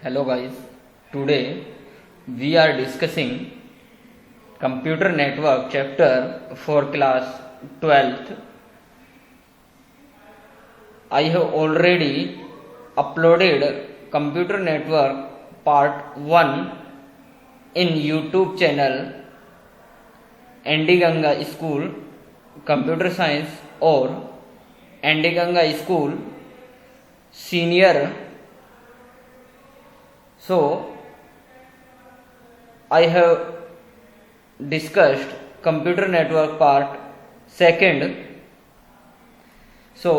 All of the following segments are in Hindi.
Hello guys, today we are discussing computer network chapter for class 12th. I have already uploaded computer network part 1 in YouTube channel Andy Ganga School Computer Science or Andy Ganga School Senior. So I have discussed computer network part 2nd. So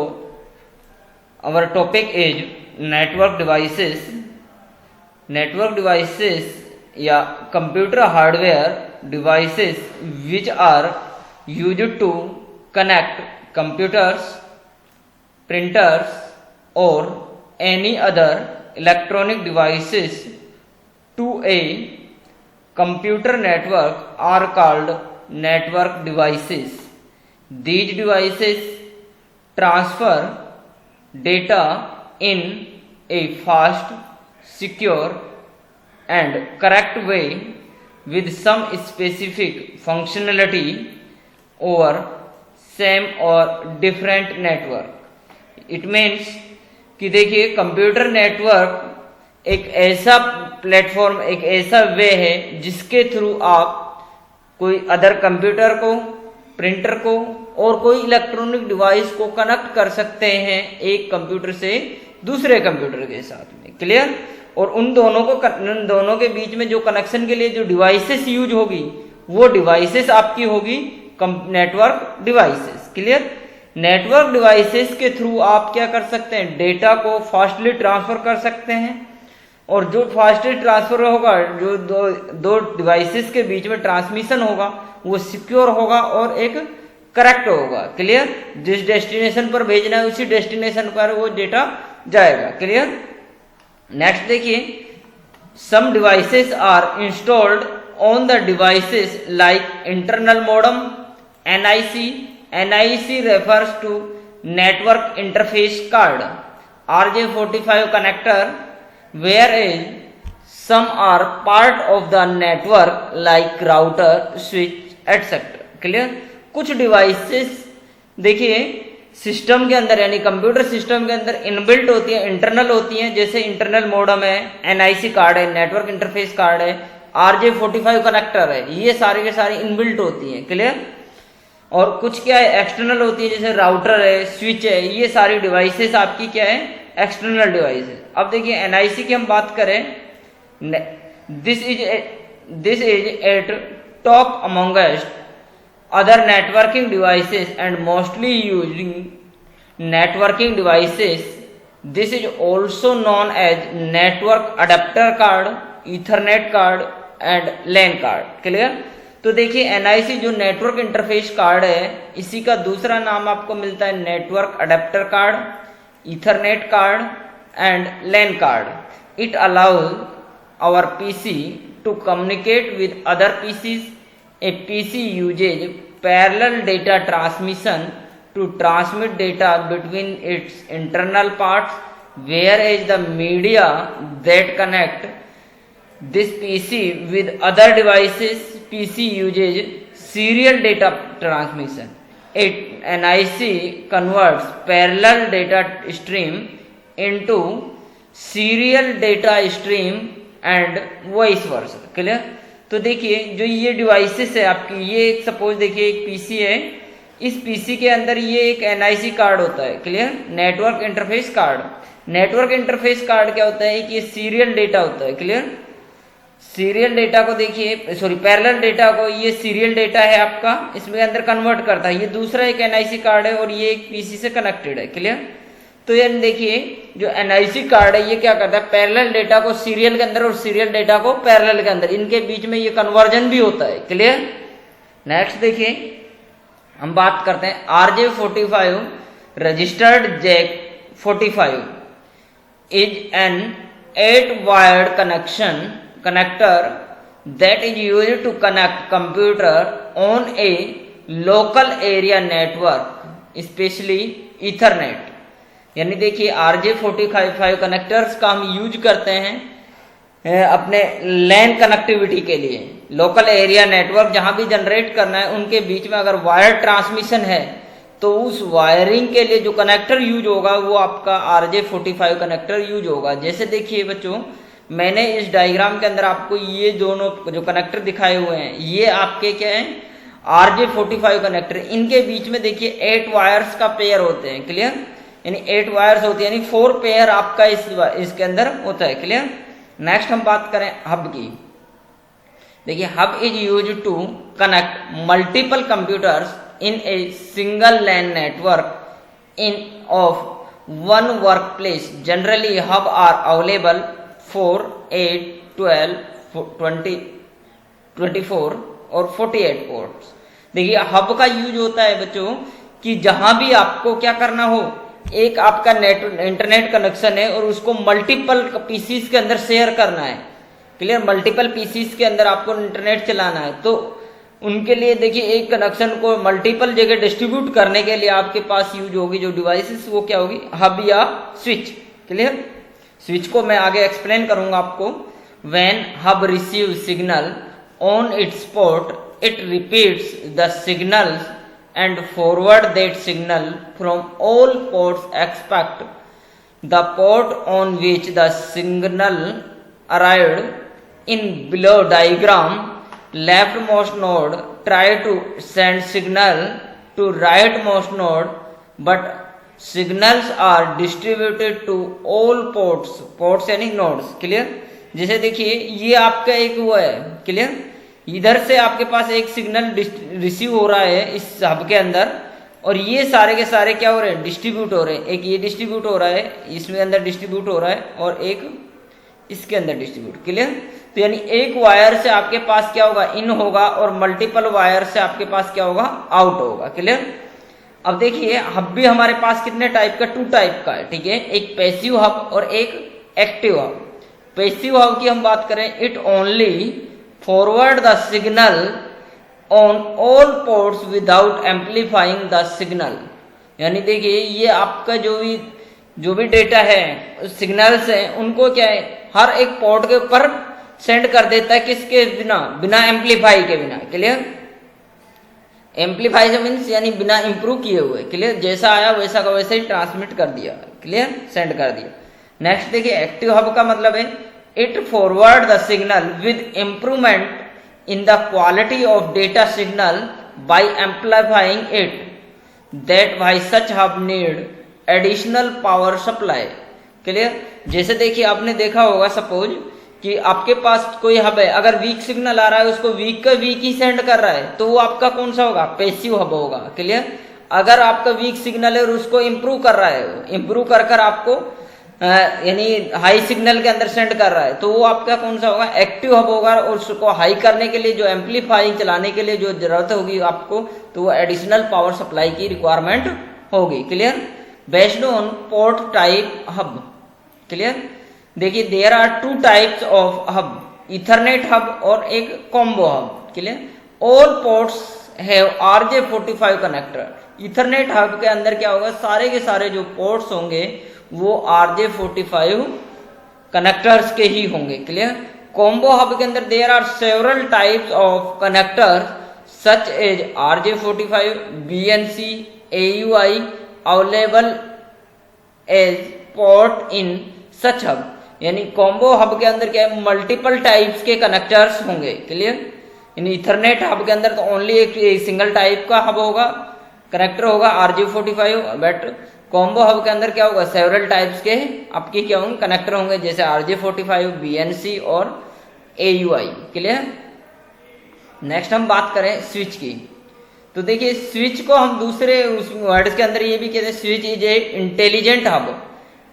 our topic is network devices. Network devices या computer hardware devices which are used to connect computers, printers or any other electronic devices to a computer network are called network devices. These devices transfer data in a fast, secure and correct way with some specific functionality over same or different network. It means कि देखिए कंप्यूटर नेटवर्क एक ऐसा प्लेटफॉर्म, एक ऐसा वे है जिसके थ्रू आप कोई अदर कंप्यूटर को, प्रिंटर को और कोई इलेक्ट्रॉनिक डिवाइस को कनेक्ट कर सकते हैं एक कंप्यूटर से दूसरे कंप्यूटर के साथ में. क्लियर? और उन दोनों के बीच में जो कनेक्शन के लिए जो डिवाइसेस यूज होगी वो डिवाइसेस आपकी होगी network devices. Clear? Network devices के थ्रू आप क्या कर सकते हैं, डेटा को फास्टली ट्रांसफर कर सकते हैं और जो फास्टली ट्रांसफर होगा, जो दो डिवाइसेस के बीच में ट्रांसमिशन होगा वो सिक्योर होगा और एक करेक्ट होगा. क्लियर? जिस डेस्टिनेशन पर भेजना है उसी डेस्टिनेशन पर वो डेटा जाएगा. क्लियर? नेक्स्ट देखिए, some devices are installed on the devices like internal modem, NIC. NIC refers to network interface card, RJ45 connector, whereas some are part of the network like router, switch, etc. Clear? कुछ डिवाइसेस देखिए सिस्टम के अंदर यानी कंप्यूटर सिस्टम के अंदर इनबिल्ट होती है, इंटरनल होती हैं. जैसे इंटरनल मॉडेम है, NIC कार्ड है, नेटवर्क इंटरफेस कार्ड है, RJ45 कनेक्टर है, ये सारे के सारे इनबिल्ट होती हैं. क्लियर? और कुछ क्या है एक्सटर्नल होती है, जैसे राउटर है, स्विच है, ये सारी डिवाइसेस आपकी क्या है एक्सटर्नल डिवाइस है. अब देखिए NIC की हम बात करें, this is at top amongst other networking devices and mostly using networking devices. This is also known as network adapter card, ethernet card and LAN card. Clear? तो देखिए NIC जो नेटवर्क इंटरफेस कार्ड है इसी का दूसरा नाम आपको मिलता है network adapter card, ethernet card and LAN card. It allows our PC to communicate with other PCs. A PC uses parallel data transmission to transmit data between its internal parts, whereas the media that connect this PC with other devices, PC uses serial data transmission. NIC converts parallel data stream into serial data stream and vice versa. Clear? तो देखिए जो ये डिवाइसेस है आपकी, ये एक सपोज देखिए एक PC है, इस PC के अंदर ये एक NIC कार्ड होता है. Clear? Network interface card. Network interface card क्या होता है कि ये सीरियल डेटा होता है. क्लियर? सीरियल डेटा को देखिए, पैरेलल डेटा को, ये सीरियल डेटा है आपका, इसमें अंदर कन्वर्ट करता है. ये दूसरा एक NIC कार्ड है और ये एक PC से कनेक्टेड है. क्लियर? तो यानी देखिए जो NIC कार्ड है ये क्या करता है, पैरेलल डेटा को सीरियल के अंदर और सीरियल डेटा को पैरेलल के अंदर, इनके बीच में ये कन्वर्जन भी होता है. क्लियर? नेक्स्ट देखिए हम बात करते हैं RJ45 registered jack 45 is an 8 wired connector that is used to connect computer on a local area network, especially Ethernet. यानी देखिए RJ45 कनेक्टर्स का हम यूज करते हैं अपने लैन कनेक्टिविटी के लिए लोकल एरिया नेटवर्क जहां भी जनरेट करना है उनके बीच में अगर वायर ट्रांसमिशन है तो उस वायरिंग के लिए जो कनेक्टर यूज होगा वो आपका RJ45 कनेक्टर यूज होगा। जैसे देखिए बच्चों, मैंने इस डायग्राम के अंदर आपको ये दोनों जो कनेक्टर दिखाए हुए हैं ये आपके क्या है, RJ45 कनेक्टर। इनके बीच में देखिए 8 वायर्स का पेयर होते हैं, क्लियर, यानी 8 वायर्स होती है, यानी 4 पेयर आपका इसके अंदर होता है, क्लियर। नेक्स्ट हम बात करें हब की। देखिए hub is use to connect multiple computers in a single LAN network in of one workplace. Generally hub are available 4, 8, 12, 20, 24 और 48 पोर्ट्स। देखिए हब का यूज होता है बच्चों कि जहां भी आपको क्या करना हो, एक आपका इंटरनेट कनेक्शन है और उसको मल्टीपल पीसीस के अंदर शेयर करना है, क्लियर, मल्टीपल पीसीस के अंदर आपको इंटरनेट चलाना है, तो उनके लिए देखिए एक कनेक्शन को मल्टीपल जगह डिस्ट्रीब्यूट करने के लिए आपके पास यूज होगी जो डिवाइसेस, वो क्या होगी, हब या स्विच, क्लियर। स्विच को मैं आगे एक्सप्लेन करूंगा आपको। When hub receive signal on it's port it repeats the signals and forward that signal from all ports except the port on which the signal arrived. In below diagram, leftmost node try to send signal to rightmost node, but signals are distributed to all ports यानी nodes, क्लियर। जैसे देखिए ये आपका एक वो है, क्लियर, इधर से आपके पास एक सिग्नल रिसीव हो रहा है इस हब के अंदर और ये सारे के सारे क्या हो रहे हैं, डिस्ट्रीब्यूट हो रहे हैं। एक ये डिस्ट्रीब्यूट हो रहा है, इसमें अंदर डिस्ट्रीब्यूट हो रहा है और एक इसके अंदर डिस्ट्रीब्यूट, क्लियर। तो यानी एक वायर से आपके पास क्या होगा, इन होगा और मल्टीपल वायर से आपके पास क्या होगा, आउट होगा, क्लियर। अब देखिए हब भी हमारे पास कितने टाइप का, 2 टाइप का है, ठीक है, एक पैसिव हब और एक एक्टिव हब। पैसिव हब की हम बात करें, it only forward the signal on all ports without amplifying the signal। यानी देखिए ये आपका जो भी डेटा है, सिग्नल्स हैं, उनको क्या है, हर एक पोर्ट के ऊपर सेंड कर देता है, किसके बिना, बिना एम्पलीफाई के बिना, क्लियर। एम्पलीफाई मीन्स यानी बिना इंप्रूव किए हुए, क्लियर, जैसा आया वैसा का वैसे ही ट्रांसमिट कर दिया, क्लियर, सेंड कर दिया। नेक्स्ट देखिए एक्टिव हब का मतलब है it forward the signal with improvement in the quality of data signal by amplifying it, that why such hub need additional power supply, clear. जैसे देखिए आपने देखा होगा सपोज कि आपके पास कोई हब है, अगर वीक सिग्नल आ रहा है उसको वीक का वीक ही सेंड कर रहा है तो वो आपका कौन सा होगा, पैसिव हब होगा, क्लियर। अगर आपका वीक सिग्नल है और उसको इम्प्रूव कर रहा है, इम्प्रूव कर आपको यानी हाई सिग्नल के अंदर सेंड कर रहा है तो वो आपका कौन सा होगा, एक्टिव हब होगा। और उसको हाई करने के लिए जो एम्पलीफाइंग चलाने के लिए जो जरूरत होगी आपको, तो वो एडिशनल पावर सप्लाई की रिक्वायरमेंट होगी, clear. Based on port type hub, clear. देखिए there are 2 types of hub, ethernet hub और एक combo hub, clear. All ports have RJ45 connector. Ethernet hub के अंदर क्या होगा, सारे के सारे जो पोर्ट्स होंगे वो RJ45 कनेक्टर्स के ही होंगे, क्लियर। कॉम्बो हब के अंदर there are several types of connectors such as RJ45, BNC, AUI available as port in such hub. यानी कॉम्बो हब के अंदर क्या है, मल्टीपल टाइप्स के कनेक्टर्स होंगे, क्लियर। यानी इथरनेट हब के अंदर तो ओनली एक सिंगल टाइप का हब होगा, कनेक्टर होगा RJ45, बट कॉम्बो हब के अंदर क्या होगा, सेवरल टाइप्स के आपके क्या होंगे, कनेक्टर होंगे, जैसे RJ45, BNC और AUI, क्लियर। नेक्स्ट हम बात करें स्विच की। तो देखिए स्विच को हम दूसरे उस वर्ड्स के अंदर ये भी कहते हैं, switch is a intelligent hub,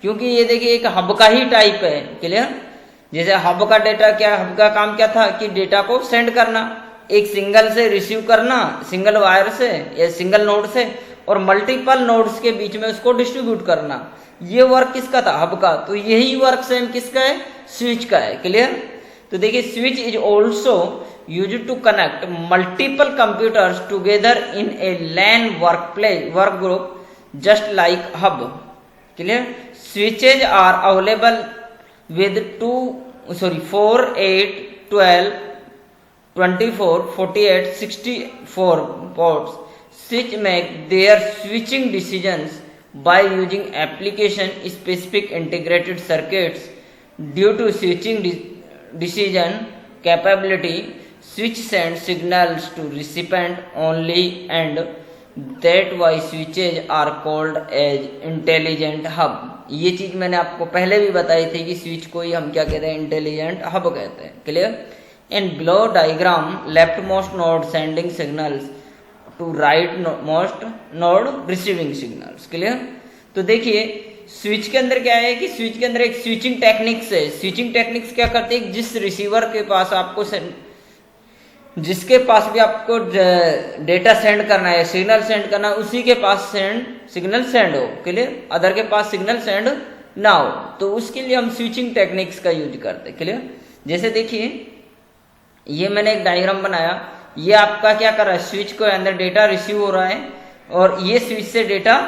क्योंकि ये देखिए एक हब का ही टाइप है, क्लियर। जैसे हब का डेटा क्या, हब का काम क्या था कि डेटा को सेंड करना, एक सिंगल से रिसीव करना, सिंगल वायर से या सिंगल नोड से, और मल्टीपल नोड्स के बीच में उसको डिस्ट्रीब्यूट करना। ये वर्क किसका था, हब का। तो यही वर्क सेम किसका है, स्विच का है, क्लियर। तो देखिए switch is also use to connect multiple computers together in a LAN work group just like hub, clear. Switches are available with 2 4, 8, 12, 24, 48, 64 ports, which make their switching decisions by using application specific integrated circuits. Due to switching decision capability, switch sends signals to recipient only, and that why switches are called as intelligent hub. ये चीज मैंने आपको पहले भी बताई थी कि स्विच को ही हम क्या कहते हैं, इंटेलिजेंट हब कहते हैं. Clear. In below diagram leftmost node sending signals to rightmost node receiving signals. Clear. तो देखिए स्विच के अंदर क्या है कि स्विच के अंदर एक स्विचिंग टेक्निक्स है. स्विचिंग टेक्निक्स क्या करते हैं, जिस रिसीवर के पास आपको जिसके पास भी आपको डेटा सेंड करना है, सिग्नल सेंड करना है, उसी के पास सिग्नल सेंड हो. क्लियर. अदर के पास सिग्नल सेंड ना हो, तो उसके लिए हम स्विचिंग टेक्निक्स का यूज करते हैं. क्लियर. जैसे देखिए ये मैंने एक डायग्राम बनाया, ये आपका क्या कर रहा है, स्विच के अंदर डेटा रिसीव हो रहा है और ये स्विच से डेटा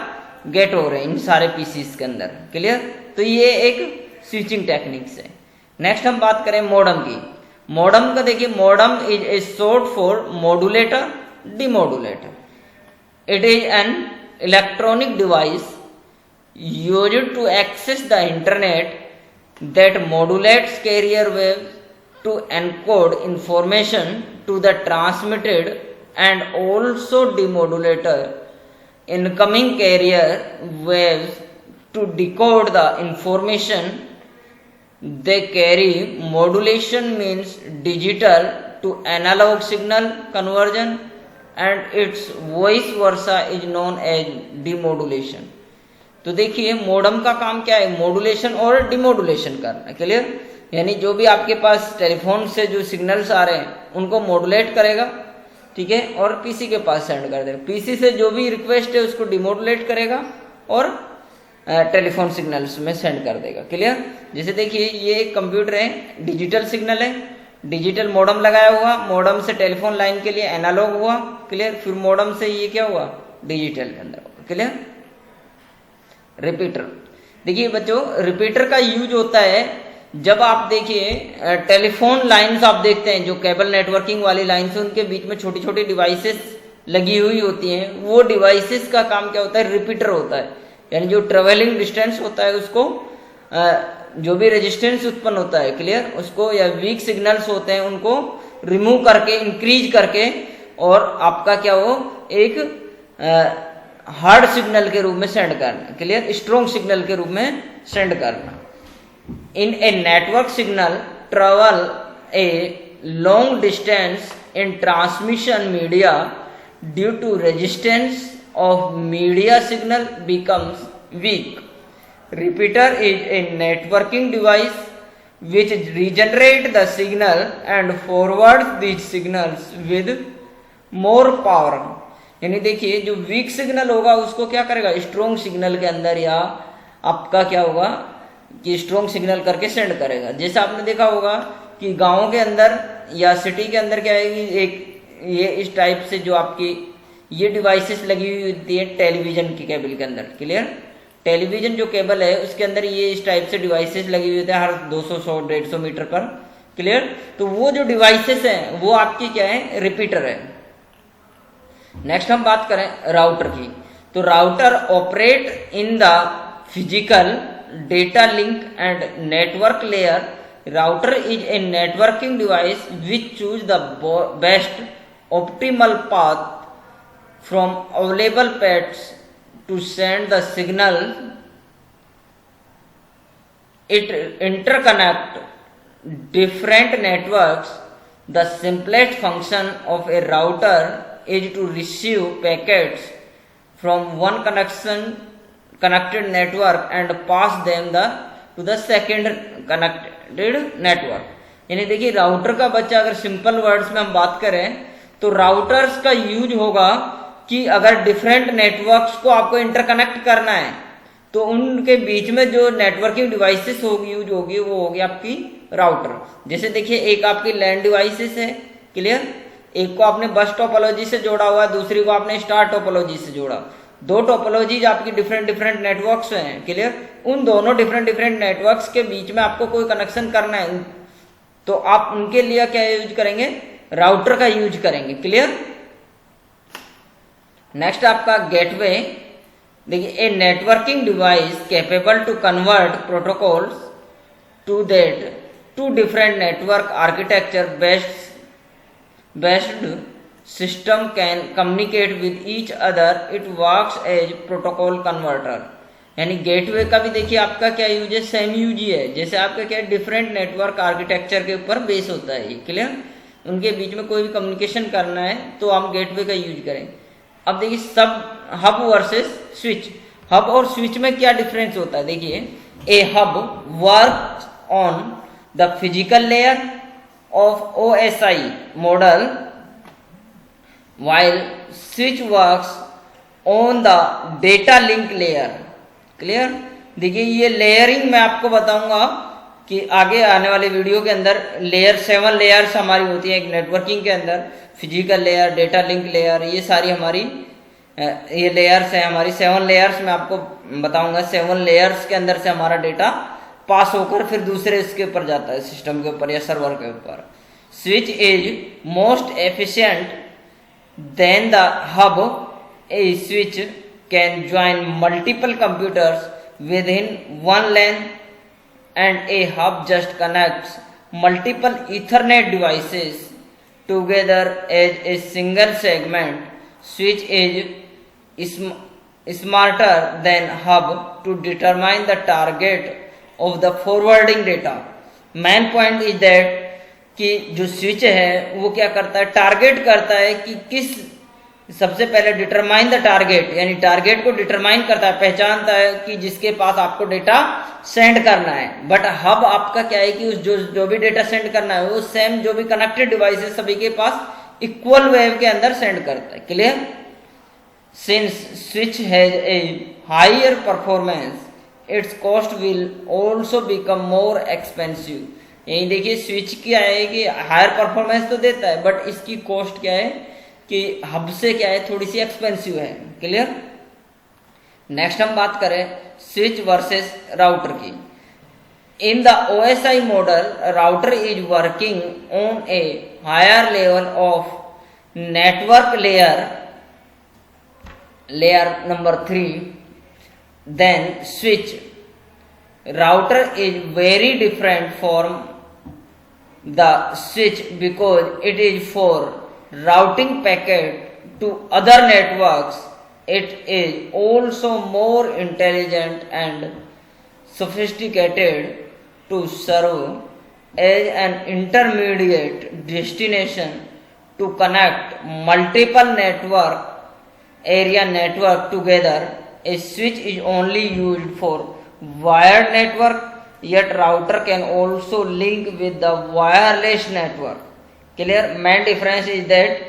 गेट हो रहे हैं इन सारे पीसीस के अंदर. क्लियर. तो ये एक स्विचिंग टेक्निक्स है. नेक्स्ट हम बात करें मॉडम की. मॉडम का देखिए, modem is a short for modulator demodulator. It is an electronic device used to access the internet that modulates carrier wave to encode information to the transmitted and also demodulator incoming carrier waves to decode the information they carry. Modulation means digital to analog signal conversion, and its vice versa is known as demodulation. तो देखिए मॉडम का काम क्या है, मॉड्यूलेशन और डिमॉड्यूलेशन करना. क्लियर. यानी जो भी आपके पास टेलीफोन से जो सिग्नल्स आ रहे हैं उनको मॉड्यूलेट करेगा, ठीक है, और पीसी के पास सेंड कर देगा. पीसी से जो भी रिक्वेस्ट है उसको डिमॉड्यूलेट करेगा और टेलीफोन सिग्नल्स में सेंड कर देगा. क्लियर. जैसे देखिए ये एक कंप्यूटर है, डिजिटल सिग्नल है, डिजिटल मॉडम लगाया हुआ, मॉडम से टेलीफोन लाइन के लिए एनालॉग हुआ. क्लियर. फिर मॉडम से ये क्या हुआ, डिजिटल के अंदर हुआ. क्लियर. रिपीटर. देखिए बच्चों रिपीटर का यूज होता है जब आप देखिए टेलीफोन लाइंस आप देखते हैं, जो केबल नेटवर्किंग वाली लाइंस है उनके बीच में छोटी छोटी डिवाइसेस लगी हुई होती हैं. वो डिवाइसेस का काम क्या होता है, रिपीटर होता है. यानी जो ट्रेवलिंग डिस्टेंस होता है उसको जो भी रेजिस्टेंस उत्पन्न होता है, क्लियर, उसको या वीक सिग्नल्स होते हैं उनको रिमूव करके इंक्रीज करके और आपका क्या हो एक हार्ड सिग्नल के रूप में सेंड करना. क्लियर. स्ट्रॉन्ग सिग्नल के रूप में सेंड करना. In a network, signal travel a long distance in transmission media. Due to resistance of media, signal becomes weak. Repeater is a networking device which regenerates the signal and forwards these signals with more power. यानी देखिए जो वीक सिग्नल होगा उसको क्या करेगा, स्ट्रॉन्ग सिग्नल के अंदर या आपका क्या होगा कि स्ट्रॉन्ग सिग्नल करके सेंड करेगा. जैसा आपने देखा होगा कि गांव के अंदर या सिटी के अंदर क्या है कि एक ये इस टाइप से जो आपकी ये डिवाइसेस लगी हुई होती है टेलीविजन की केबल के अंदर. क्लियर. टेलीविजन जो केबल है उसके अंदर ये इस टाइप से डिवाइसेस लगी हुई होती है हर 200 100 150 मीटर पर. क्लियर. तो वो जो डिवाइसेस हैं वो आपकी क्या है, रिपीटर है. नेक्स्ट हम बात करें राउटर की. तो router operate in the physical data link and network layer. Router is a networking device which choose the best optimal path from available paths to send the signal. It interconnect different networks. The simplest function of a router is to receive packets from one connected network and pass them to the second connected network. यानी देखिए राउटर का बच्चा अगर सिंपल वर्ड्स में हम बात करें तो राउटर्स का यूज होगा कि अगर डिफरेंट नेटवर्क्स को आपको इंटरकनेक्ट करना है तो उनके बीच में जो नेटवर्किंग डिवाइसेस होगी यूज होगी वो होगी आपकी राउटर. जैसे देखिए एक आपकी लैंड डिवाइसेस है. क्लियर. एक को आपने बस टोपोलॉजी से जोड़ा हुआ, दूसरी को आपने स्टार टोपोलॉजी से जोड़ा. दो टोपोलॉजीज आपकी डिफरेंट नेटवर्क्स हैं. क्लियर. उन दोनों डिफरेंट नेटवर्क्स के बीच में आपको कोई कनेक्शन करना है तो आप उनके लिए क्या यूज करेंगे, राउटर का यूज करेंगे। क्लियर। नेक्स्ट आपका गेटवे। देखिए, a networking device capable to convert protocols to that to different network architecture based system can communicate with each other, it works as protocol converter. यानी गेटवे का भी देखिए आपका क्या यूज है, सेम यूज ही है। जैसे आपका क्या है, डिफरेंट नेटवर्क आर्किटेक्चर के ऊपर बेस होता है। क्लियर। उनके बीच में कोई भी कम्युनिकेशन करना है तो हम गेटवे का यूज करें। अब देखिए, सब हब वर्सेस स्विच। हब और स्विच में क्या डिफरेंस होता है, देखिए, a hub work on the physical layer of OSI model while switch works on the data link layer। Clear. देखिए, ये लेयरिंग मैं आपको बताऊंगा कि आगे आने वाले वीडियो के अंदर लेयर 7 लेयर्स हमारी होती है एक नेटवर्किंग के अंदर, physical layer, data link layer, ये सारी हमारी ये लेयर्स हैं हमारी। 7 लेयर्स मैं आपको बताऊंगा। 7 लेयर्स के अंदर से हमारा डेटा पास होकर फिर दूसरे इसके ऊपर जाता है, सिस्टम के ऊपर या सर्वर के ऊपर। Switch is most efficient then the hub. A switch can join multiple computers with in one LAN and a hub just connects multiple Ethernet devices together as a single segment. Switch is smarter than hub to determine the target of the forwarding data. Main point is that कि जो स्विच है वो क्या करता है, टारगेट करता है कि किस, सबसे पहले डिटरमाइन द टारगेट, यानी टारगेट को डिटरमाइन करता है, पहचानता है कि जिसके पास आपको डेटा सेंड करना है। बट हब आपका क्या है कि उस जो भी डेटा सेंड करना है वो सेम जो भी कनेक्टेड डिवाइस है सभी के पास इक्वल वेव के अंदर सेंड करता है। Clear. Since switch has a higher performance, it's cost will also become more expensive. यही देखिए, स्विच क्या है कि हायर परफॉर्मेंस तो देता है बट इसकी कॉस्ट क्या है कि हब से क्या है, थोड़ी सी एक्सपेंसिव है। क्लियर। नेक्स्ट हम बात करें स्विच वर्सेस राउटर की। In the OSI model, router is working on a higher level of network layer number 3 then switch. Router is very different from the switch because it is for routing packet to other networks. It is also more intelligent and sophisticated to serve as an intermediate destination to connect multiple network together. A switch is only used for wired network, yet router can also link with the wireless network. Clear. Main difference is that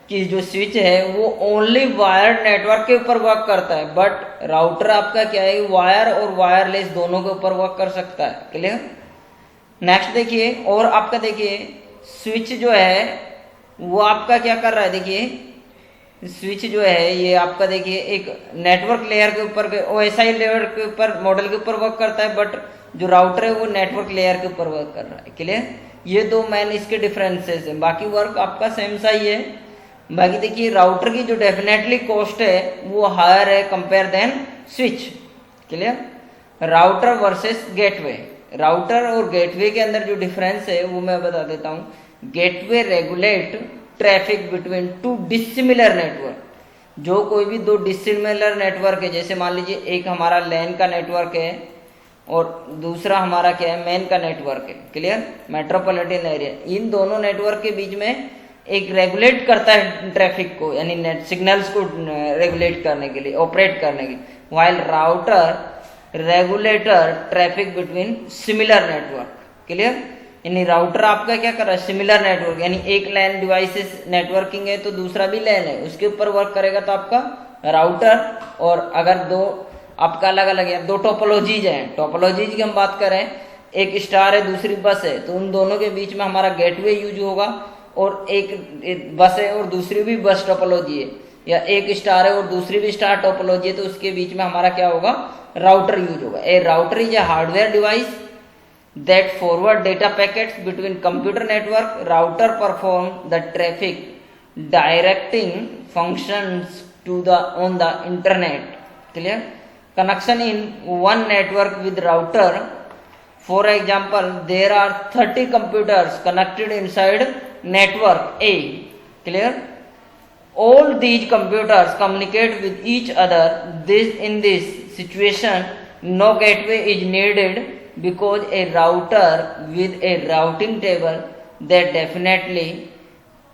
कि जो स्विच है वो ओनली वायर्ड नेटवर्क के ऊपर वर्क करता है, बट राउटर आपका क्या है, वायर और वायरलेस दोनों के ऊपर वर्क कर सकता है। क्लियर। नेक्स्ट देखिए, और आपका देखिए स्विच जो है वो आपका क्या कर रहा है, देखिए स्विच जो है ये आपका देखिए एक नेटवर्क लेयर के ऊपर OSI लेयर के ऊपर मॉडल के ऊपर वर्क करता है, बट जो राउटर है वो नेटवर्क लेयर के ऊपर वर्क कर रहा है। क्लियर। ये दो मेन इसके डिफरेंसेस हैं, बाकी वर्क आपका सेम सा ही है। बाकी देखिए राउटर की जो डेफिनेटली कॉस्ट है वो हायर है compare then switch. Clear. Router versus gateway. Router और गेटवे के अंदर जो डिफरेंस है वो मैं बता देता हूँ। Gateway regulate traffic between two dissimilar network. जो कोई भी दो डिसिमिलर नेटवर्क है, जैसे मान लीजिए एक हमारा लैन का नेटवर्क है और दूसरा हमारा क्या है, मैन का नेटवर्क है। क्लियर। मेट्रोपॉलिटन एरिया, इन दोनों नेटवर्क के बीच में एक रेगुलेट करता है ट्रैफिक को, यानी नेट सिग्नल्स को रेगुलेट करने के लिए, ऑपरेट करने के लिए। While router regulator traffic between similar network. Clear. यानी राउटर आपका क्या कर रहा है, सिमिलर नेटवर्क, यानी एक लैन डिवाइसेस नेटवर्किंग है तो दूसरा भी लैन है उसके ऊपर वर्क करेगा तो आपका राउटर। और अगर दो आपका अलग अलग है, दो टोपोलॉजीज हैं, टोपोलॉजीज की हम बात करें, एक स्टार है दूसरी बस है, तो उन दोनों के बीच में हमारा गेटवे यूज होगा। और एक बस है और दूसरी भी बस टोपोलॉजी है, या एक स्टार है और दूसरी भी स्टार टोपोलॉजी है, तो उसके बीच में हमारा क्या होगा, राउटर यूज होगा। A router is a hardware device that forward data packets between computer network. Router perform the traffic directing functions to the on the internet. Clear? Connection in one network with router. For example, there are 30 computers connected inside network A. Clear? All these computers communicate with each other. In this situation, no gateway is needed because a router with a routing table that definitely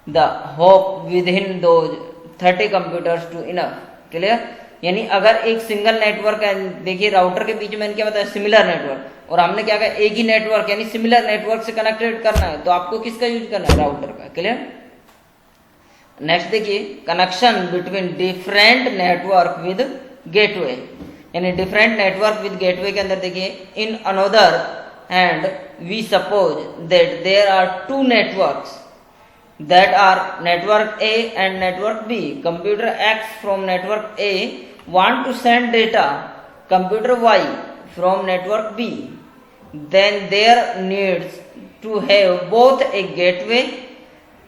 the hope within those 30 computers to enough. Clear? यानी अगर एक सिंगल नेटवर्क है, देखिए राउटर के बीच में क्या बताया, सिमिलर नेटवर्क, और हमने क्या कहा, एक ही नेटवर्क यानी सिमिलर नेटवर्क से कनेक्टेड करना है, तो आपको किसका यूज करना है, राउटर का. क्लियर? नेक्स्ट देखिए, connection between different network with gateway. यानी डिफरेंट नेटवर्क विद गेटवे के अंदर देखिए, in another hand we suppose that there are two networks that are network A and network B. Computer X from network A want to send data computer Y from network B. Then there needs to have both a gateway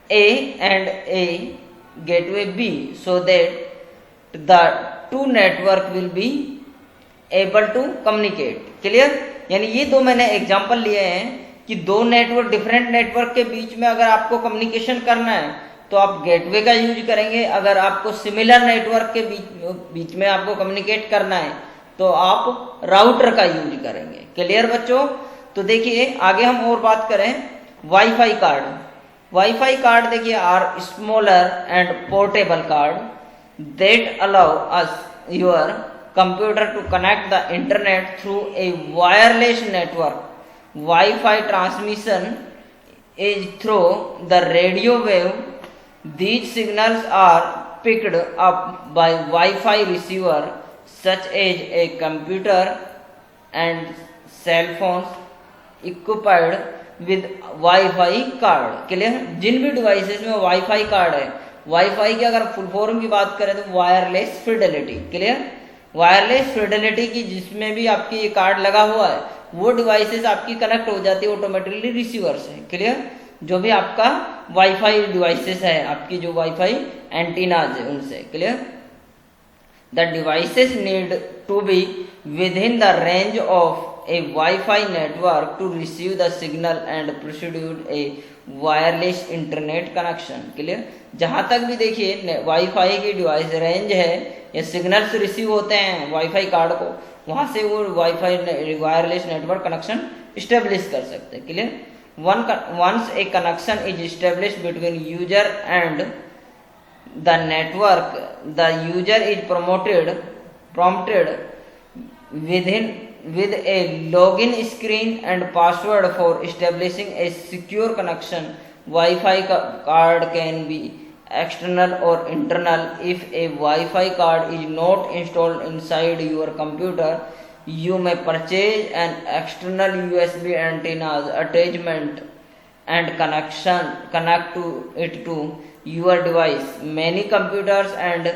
A and a gateway B so that the two network will be able to communicate. Clear? यानी ये दो मैंने एग्जांपल लिए हैं कि दो नेटवर्क, डिफरेंट नेटवर्क के बीच में अगर आपको कम्युनिकेशन करना है तो आप गेटवे का यूज करेंगे, अगर आपको सिमिलर नेटवर्क के बीच में आपको कम्युनिकेट करना है तो आप राउटर का यूज करेंगे. क्लियर बच्चों? तो देखिए आगे हम और बात करें वाईफाई कार्ड. वाईफाई कार्ड देखिए are smaller and portable card that allow us your computer to connect the internet through a wireless network. Wi-Fi transmission is through the radio wave. These signals are picked up by Wi-Fi receiver such as a computer and cell phones equipped with Wi-Fi card. Clear? जिन भी डिवाइसेस में Wi-Fi कार्ड है, Wi-Fi की अगर फुल फॉर्म की बात करें तो wireless Fidelity. Clear? Wireless Fidelity की जिसमें भी आपकी ये कार्ड लगा हुआ है वो डिवाइसेस आपकी कनेक्ट हो जाती है ऑटोमेटिकली रिसीवर से. क्लियर? जो भी आपका वाईफाई डिवाइसेस है, आपकी जो वाईफाई एंटीनाज है उनसे. Clear? The devices need to be within the range of a WiFi network to receive the signal and proceeded a wireless internet connection. Clear? जहां तक भी देखिए वाईफाई की डिवाइस रेंज है या सिग्नल्स रिसीव होते हैं वाईफाई कार्ड को, वहां से वो WiFi wireless network connection establish कर सकते हैं. Clear? Once a connection is establish between user and the network, the user is prompted with a login screen and password for establishing a secure connection. Wi-Fi card can be external or internal. If a Wi-Fi card is not installed inside your computer, you may purchase an external USB antenna attachment and connect to it to your device. Many computers and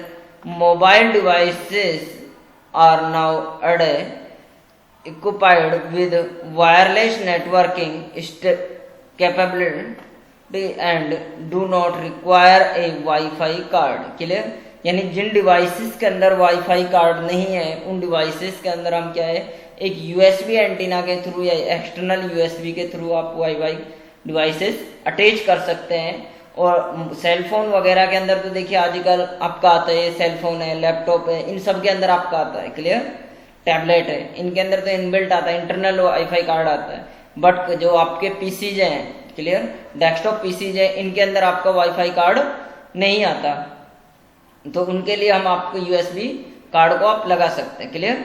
mobile devices are nowadays equipped with wireless networking capability and do not require a Wi-Fi card. Clear? यानी जिन डिवाइसेस के अंदर वाईफाई कार्ड नहीं है उन डिवाइसेस के अंदर हम क्या है, एक यूएसबी एंटीना के थ्रू या एक्सटर्नल यूएसबी के थ्रू आप वाईफाई डिवाइसेस अटैच कर सकते हैं. और सेल फोन वगैरह के अंदर तो देखिए आजकल आपका आता है, सेल फोन है, लैपटॉप है, इन सब के अंदर आपका आता है. क्लियर? टैबलेट है, इनके अंदर तो इनबिल्ट आता है, इंटरनल वाईफाई कार्ड आता है. बट जो आपके पीसीज हैं, क्लियर, डेस्कटॉप पीसीज है, इनके अंदर आपका वाईफाई कार्ड नहीं आता, तो उनके लिए हम आपको यूएसबी कार्ड को आप लगा सकते हैं. क्लियर?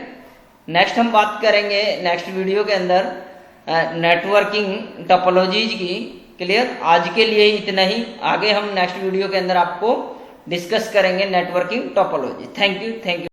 नेक्स्ट हम बात करेंगे नेक्स्ट वीडियो के अंदर नेटवर्किंग टोपोलॉजीज की. क्लियर? आज के लिए इतना ही, आगे हम नेक्स्ट वीडियो के अंदर आपको डिस्कस करेंगे नेटवर्किंग टोपोलॉजी. Thank you.